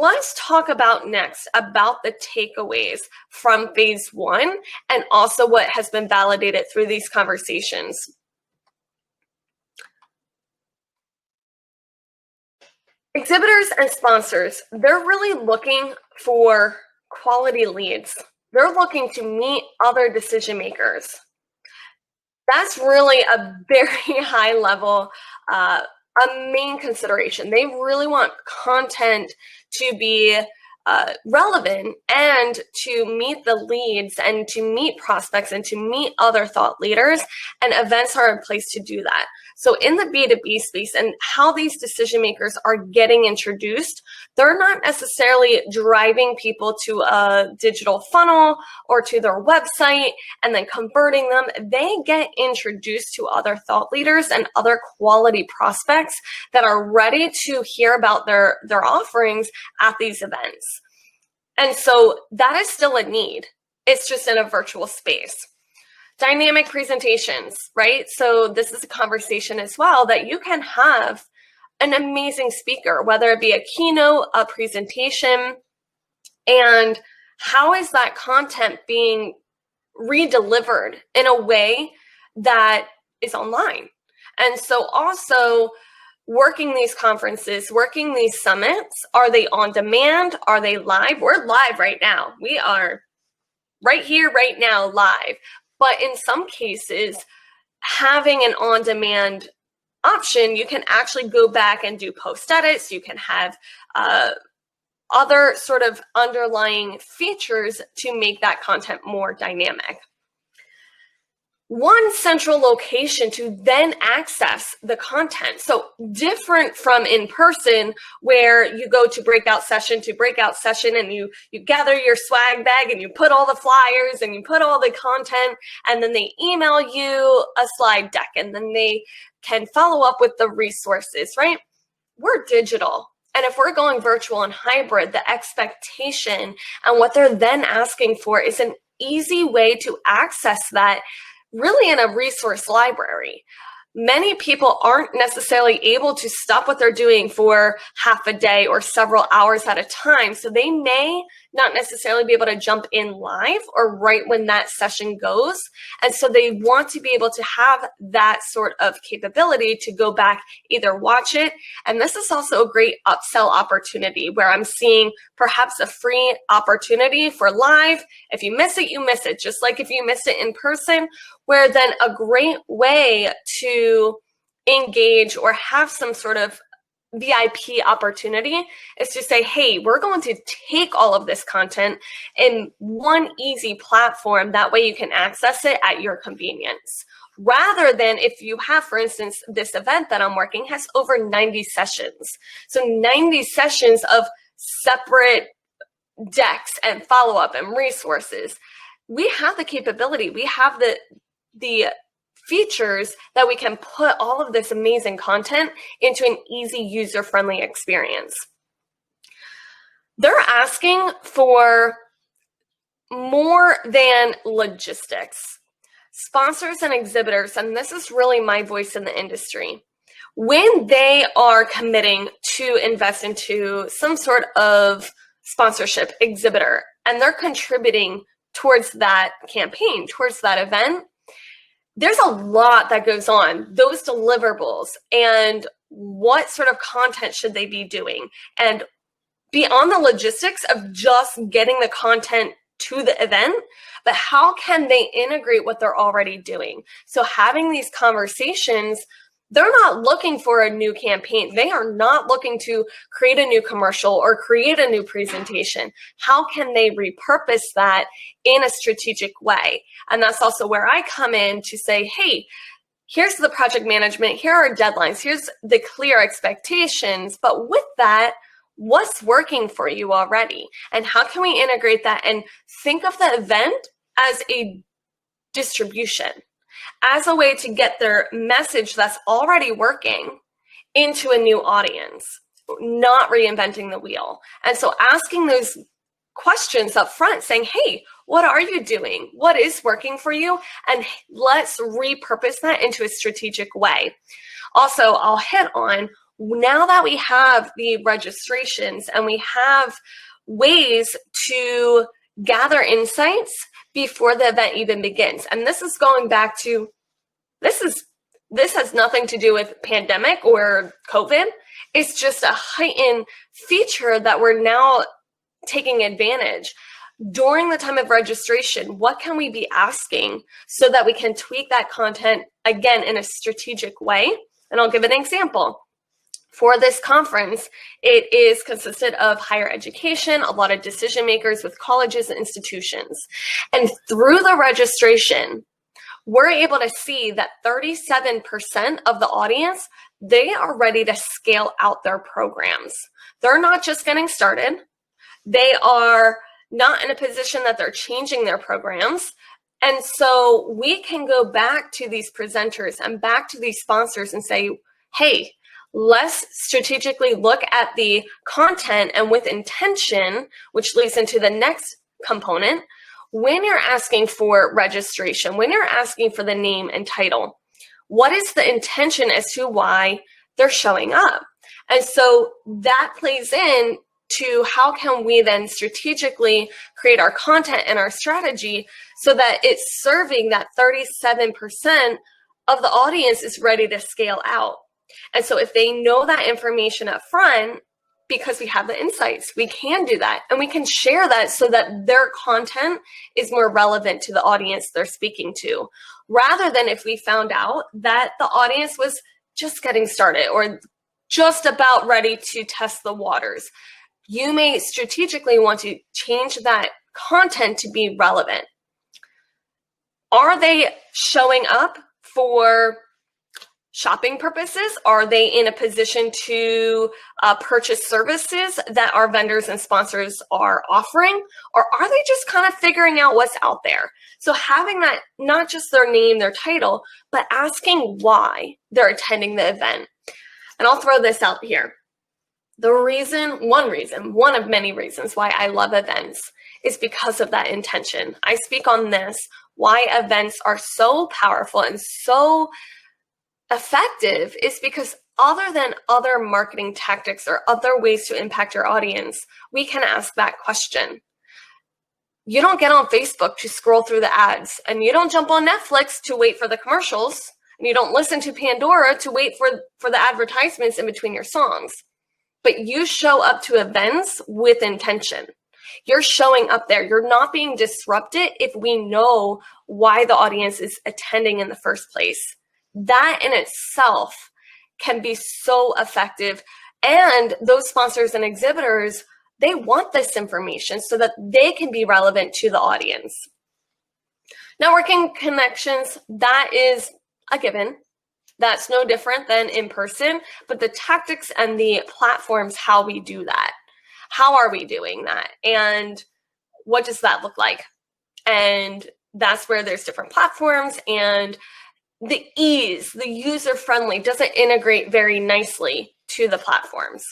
Let's talk about next about the takeaways from phase one and also what has been validated through these conversations. Exhibitors and sponsors, they're really looking for quality leads. They're looking to meet other decision makers. That's really a very high level, a main consideration. They really want content to be relevant and to meet the leads and to meet prospects and to meet other thought leaders, and events are in place to do that. So in the B2B space and how these decision makers are getting introduced, they're not necessarily driving people to a digital funnel or to their website and then converting them. They get introduced to other thought leaders and other quality prospects that are ready to hear about their offerings at these events. And so that is still a need. It's just in a virtual space. Dynamic presentations, right? So this is a conversation as well that you can have an amazing speaker, whether it be a keynote, a presentation, and how is that content being redelivered in a way that is online? And so also working these conferences, working these summits, are they on demand? Are they live? We're live right now. We are right here, right now, live. But in some cases, having an on-demand option, you can actually go back and do post edits. You can have other sort of underlying features to make that content more dynamic. One central location to then access the content. So different from in person, where you go to breakout session and you gather your swag bag and you put all the flyers and you put all the content, and then they email you a slide deck and then they can follow up with the resources, right? We're digital. And if we're going virtual and hybrid, the expectation and what they're then asking for is an easy way to access that really in a resource library. Many people aren't necessarily able to stop what they're doing for half a day or several hours at a time. So they may not necessarily be able to jump in live or right when that session goes. And so they want to be able to have that sort of capability to go back, either watch it. And this is also a great upsell opportunity where I'm seeing perhaps a free opportunity for live. If you miss it, you miss it. Just like if you miss it in person, where then a great way to engage or have some sort of VIP opportunity is to say, hey, we're going to take all of this content in one easy platform. That way you can access it at your convenience. Rather than if you have, for instance, this event that I'm working has over 90 sessions. So 90 sessions of separate decks and follow-up and resources. We have the capability, we have the features that we can put all of this amazing content into an easy, user-friendly experience. They're asking for more than logistics. Sponsors and exhibitors, and this is really my voice in the industry, when they are committing to invest into some sort of sponsorship exhibitor, and they're contributing towards that campaign, towards that event, there's a lot that goes on, those deliverables, and what sort of content should they be doing? And beyond the logistics of just getting the content to the event, but how can they integrate what they're already doing? So having these conversations, they're not looking for a new campaign. They are not looking to create a new commercial or create a new presentation. How can they repurpose that in a strategic way? And that's also where I come in to say, hey, here's the project management, here are deadlines, here's the clear expectations, but with that, what's working for you already? And how can we integrate that and think of the event as a distribution, as a way to get their message that's already working into a new audience, not reinventing the wheel. And so asking those questions up front, saying, hey, what are you doing? What is working for you? And let's repurpose that into a strategic way. Also, I'll hit on Now that we have the registrations and we have ways to gather insights before the event even begins, and this is going back to, this has nothing to do with pandemic or COVID. It's just a heightened feature that we're now taking advantage. During the time of registration, what can we be asking so that we can tweak that content, again, in a strategic way? And I'll give an example. For this conference, it is consisted of higher education, a lot of decision makers with colleges and institutions. And through the registration, we're able to see that 37% of the audience, they are ready to scale out their programs. They're not just getting started. They are not in a position that they're changing their programs. And so we can go back to these presenters and back to these sponsors and say, hey, let's strategically look at the content and with intention, which leads into the next component. When you're asking for registration, when you're asking for the name and title, what is the intention as to why they're showing up? And so that plays in to how can we then strategically create our content and our strategy so that it's serving that 37% of the audience is ready to scale out. And so if they know that information up front, because we have the insights, we can do that. And we can share that so that their content is more relevant to the audience they're speaking to, rather than if we found out that the audience was just getting started or just about ready to test the waters. You may strategically want to change that content to be relevant. Are they showing up for shopping purposes? Are they in a position to purchase services that our vendors and sponsors are offering? Or are they just kind of figuring out what's out there? So having that, not just their name, their title, but asking why they're attending the event. And I'll throw this out here. One of many reasons why I love events is because of that intention. I speak on this, why events are so powerful and so effective is because other than other marketing tactics or other ways to impact your audience, we can ask that question. You don't get on Facebook to scroll through the ads, and you don't jump on Netflix to wait for the commercials, and you don't listen to Pandora to wait for the advertisements in between your songs. But you show up to events with intention. You're showing up there. You're not being disrupted if we know why the audience is attending in the first place. That in itself can be so effective. And those sponsors and exhibitors, they want this information so that they can be relevant to the audience. Networking connections, that is a given. That's no different than in person, but the tactics and the platforms, how we do that. How are we doing that? And what does that look like? And that's where there's different platforms, and the ease, the user-friendly, doesn't integrate very nicely to the platforms.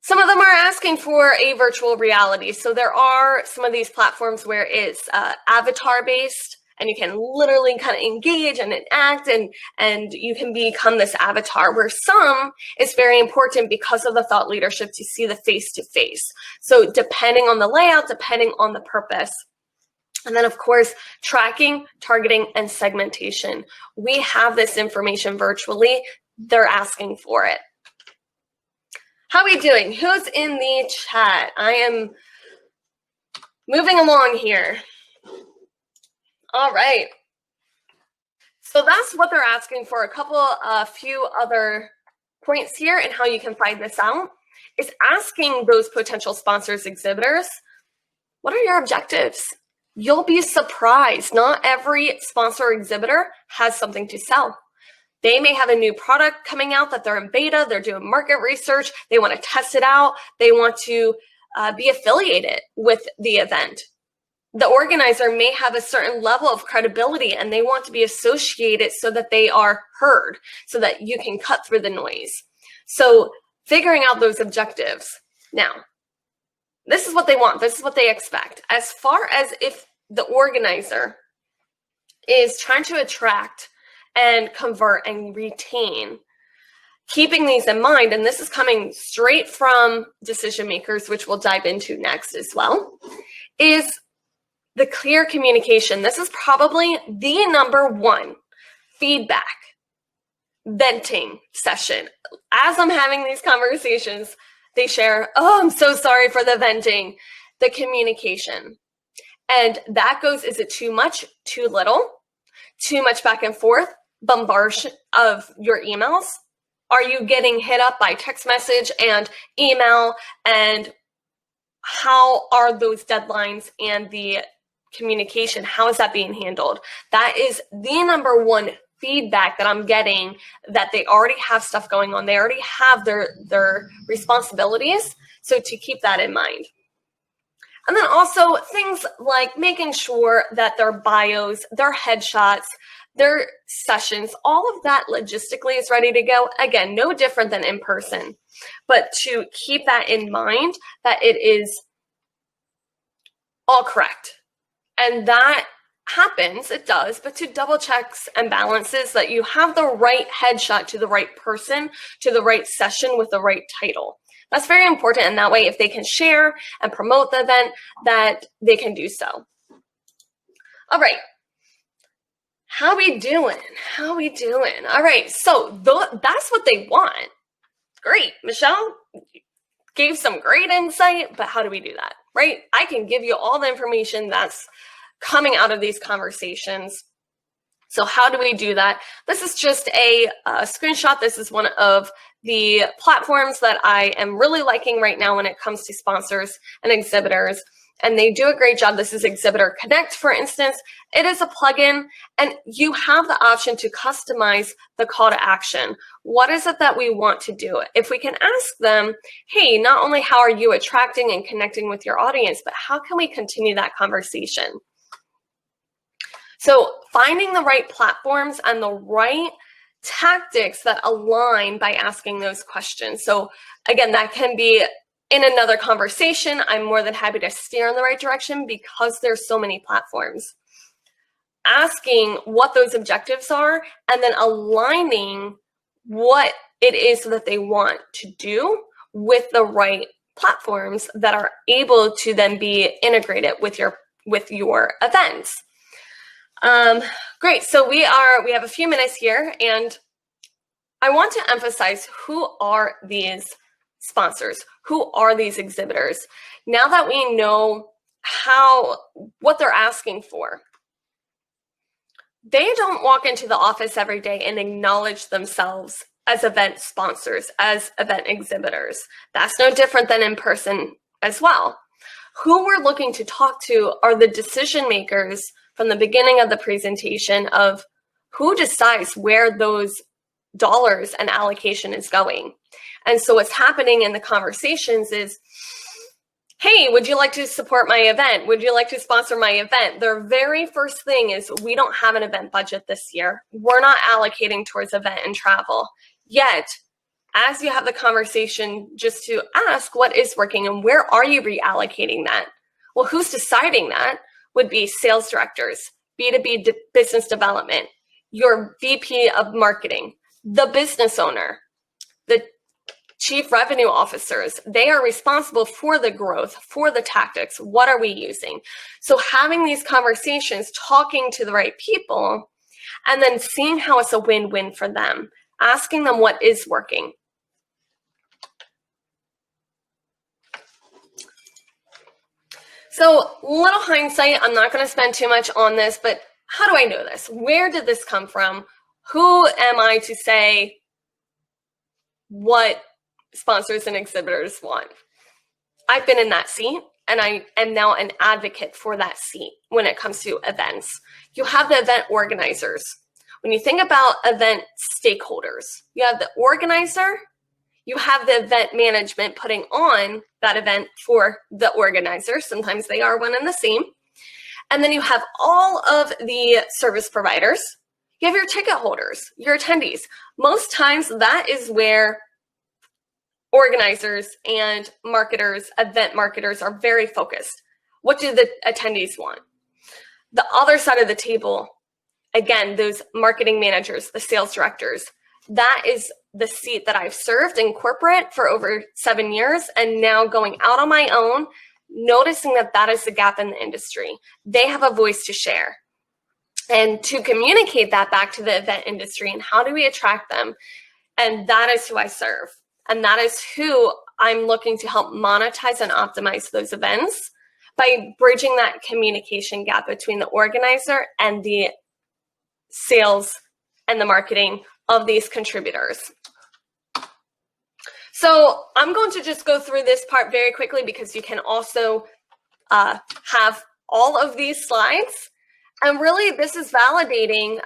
Some of them are asking for a virtual reality. So there are some of these platforms where it's avatar-based, and you can literally kind of engage and enact, and you can become this avatar, where some is very important because of the thought leadership to see the face-to-face. So depending on the layout, depending on the purpose. And then, of course, tracking, targeting, and segmentation. We have this information virtually. They're asking for it. How are we doing? Who's in the chat? I am moving along here. All right. So that's what they're asking for. A few other points here and how you can find this out is asking those potential sponsors, exhibitors, what are your objectives? You'll be surprised. Not every sponsor or exhibitor has something to sell. They may have a new product coming out that they're in beta, they're doing market research, they want to test it out, they want to be affiliated with the event. The organizer may have a certain level of credibility and they want to be associated so that they are heard, so that you can cut through the noise. So figuring out those objectives. Now, this is what they want. This is what they expect. As far as if the organizer is trying to attract and convert and retain, keeping these in mind, and this is coming straight from decision makers, which we'll dive into next as well, is the clear communication. This is probably the number one feedback venting session. As I'm having these conversations, they share, oh, I'm so sorry for the venting, the communication. And that goes, is it too much, too little, too much back and forth, bombardment of your emails? Are you getting hit up by text message and email? And how are those deadlines and the communication, how is that being handled? That is the number one feedback that I'm getting, that they already have stuff going on. They already have their responsibilities. So to keep that in mind. And then also things like making sure that their bios, their headshots, their sessions, all of that logistically is ready to go. Again, no different than in person, but to keep that in mind, that it is all correct. And that happens, it does, but to double checks and balances that you have the right headshot to the right person, to the right session with the right title. That's very important, and that way if they can share and promote the event, that they can do so. All right, how we doing? How we doing? All right, so that's what they want. Great, Michelle gave some great insight, but how do we do that, right? I can give you all the information that's coming out of these conversations. So how do we do that? This is just a screenshot. This is one of the platforms that I am really liking right now when it comes to sponsors and exhibitors, and they do a great job. This is Exhibitor Connect, for instance. It is a plugin, and you have the option to customize the call to action. What is it that we want to do? If we can ask them, hey, not only how are you attracting and connecting with your audience, but how can we continue that conversation? So finding the right platforms and the right tactics that align by asking those questions. So again, that can be in another conversation. I'm more than happy to steer in the right direction because there's so many platforms. Asking what those objectives are and then aligning what it is that they want to do with the right platforms that are able to then be integrated with your events. Great. So we have a few minutes here, and I want to emphasize, who are these sponsors? Who are these exhibitors? Now that we know what they're asking for, they don't walk into the office every day and acknowledge themselves as event sponsors, as event exhibitors. That's no different than in person as well. Who we're looking to talk to are the decision makers from the beginning of the presentation of who decides where those dollars and allocation is going. And so what's happening in the conversations is, hey, would you like to support my event? Would you like to sponsor my event? Their very first thing is, we don't have an event budget this year. We're not allocating towards event and travel. Yet, as you have the conversation, just to ask what is working and where are you reallocating that? Well, who's deciding that would be sales directors, B2B business development, your VP of marketing, the business owner, the chief revenue officers. They are responsible for the growth, for the tactics. What are we using? So having these conversations, talking to the right people, and then seeing how it's a win-win for them, asking them what is working. So little hindsight, I'm not going to spend too much on this, but how do I know this? Where did this come from? Who am I to say what sponsors and exhibitors want? I've been in that seat, and I am now an advocate for that seat when it comes to events. You have the event organizers. When you think about event stakeholders, you have the organizer, you have the event management putting on that event for the organizer. Sometimes they are one and the same. And then you have all of the service providers. You have your ticket holders, your attendees. Most times that is where organizers and marketers, event marketers, are very focused. What do the attendees want? The other side of the table, again, those marketing managers, the sales directors, that is the seat that I've served in corporate for over 7 years, and now going out on my own, noticing that that is the gap in the industry. They have a voice to share. And to communicate that back to the event industry, and how do we attract them? And that is who I serve. And that is who I'm looking to help monetize and optimize those events by bridging that communication gap between the organizer and the sales and the marketing of these contributors. So I'm going to just go through this part very quickly, because you can also have all of these slides. And really, this is validating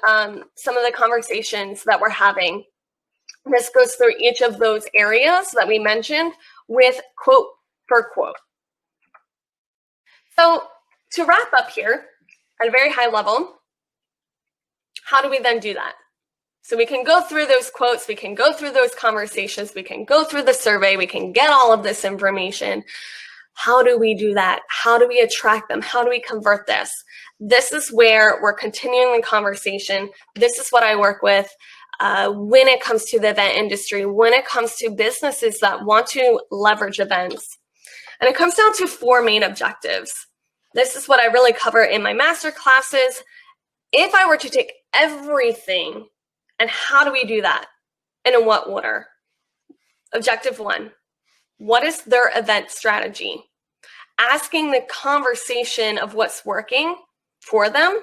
some of the conversations that we're having. This goes through each of those areas that we mentioned with quote for quote. So to wrap up here at a very high level, how do we then do that? So we can go through those quotes, we can go through those conversations, we can go through the survey, we can get all of this information. How do we do that? How do we attract them? How do we convert this? This is where we're continuing the conversation. This is what I work with when it comes to the event industry, when it comes to businesses that want to leverage events. And it comes down to 4 main objectives. This is what I really cover in my master classes. If I were to take everything, and how do we do that? And in what order? Objective 1, what is their event strategy? Asking the conversation of what's working for them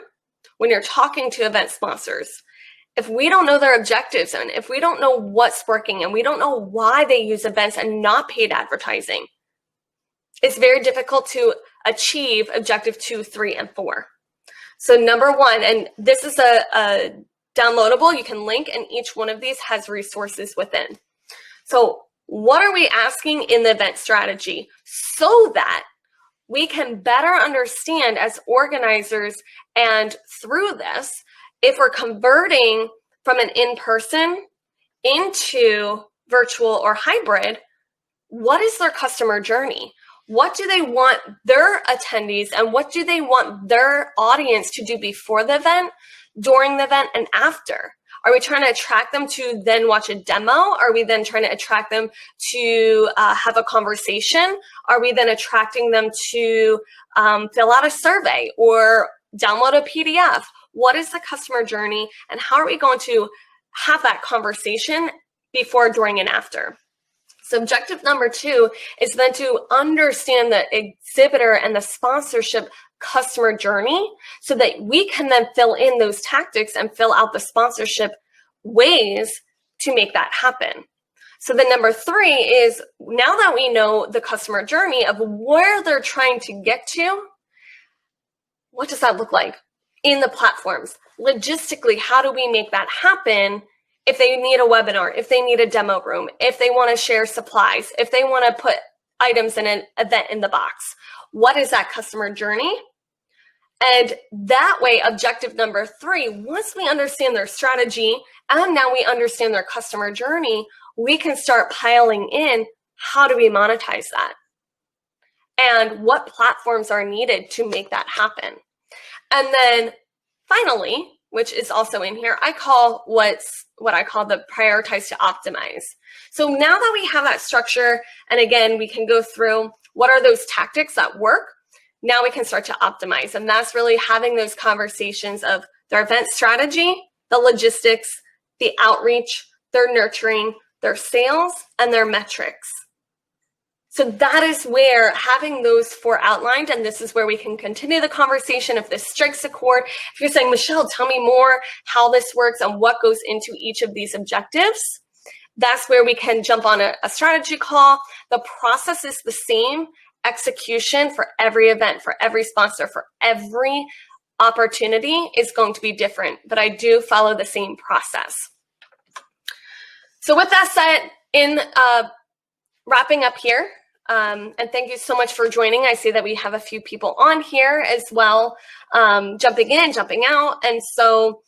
when you're talking to event sponsors. If we don't know their objectives, and if we don't know what's working, and we don't know why they use events and not paid advertising, it's very difficult to achieve objective 2, 3, and 4. So number 1, and this is a downloadable, you can link, and each one of these has resources within. So what are we asking in the event strategy so that we can better understand as organizers, and through this, if we're converting from an in-person into virtual or hybrid, what is their customer journey? What do they want their attendees, and what do they want their audience to do before the event, during the event, and after? Are we trying to attract them to then watch a demo? Are we then trying to attract them to have a conversation? Are we then attracting them to fill out a survey or download a PDF? What is the customer journey, and how are we going to have that conversation before, during, and after? So objective number 2 is then to understand the exhibitor and the sponsorship customer journey, so that we can then fill in those tactics and fill out the sponsorship ways to make that happen. So the number 3 is, now that we know the customer journey of where they're trying to get to, what does that look like in the platforms? Logistically, how do we make that happen? If they need a webinar, if they need a demo room, if they want to share supplies, if they want to put items in an event in the box, what is that customer journey? And that way, objective number 3, once we understand their strategy and now we understand their customer journey, we can start piling in, how do we monetize that? And what platforms are needed to make that happen? And then finally, which is also in here, I call what I call the prioritize to optimize. So now that we have that structure, and again, we can go through what are those tactics that work, now we can start to optimize. And that's really having those conversations of their event strategy, the logistics, the outreach, their nurturing, their sales, and their metrics. So that is where having those 4 outlined, and this is where we can continue the conversation if this strikes a chord. If you're saying, Michelle, tell me more how this works and what goes into each of these objectives, that's where we can jump on a strategy call. The process is the same. Execution for every event, for every sponsor, for every opportunity is going to be different, but I do follow the same process. So with that said, in wrapping up here, and thank you so much for joining. I see that we have a few people on here as well, jumping in, jumping out. And so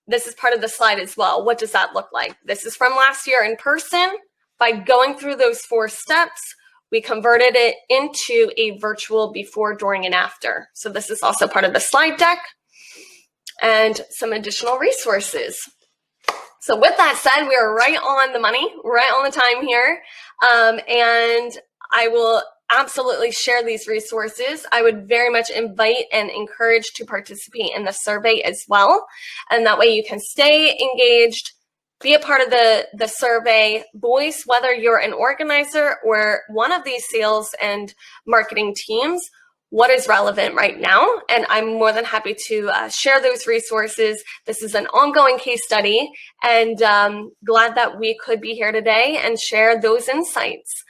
this is part of the slide as well. What does that look like? This is from last year in person. By going through those 4 steps, we converted it into a virtual before, during, and after. So this is also part of the slide deck and some additional resources. So with that said, we are right on the money, right on the time here. And I will absolutely share these resources. I would very much invite and encourage to participate in the survey as well. And that way you can stay engaged, be a part of the survey, voice whether you're an organizer or one of these sales and marketing teams, what is relevant right now. And I'm more than happy to share those resources. This is an ongoing case study, and glad that we could be here today and share those insights.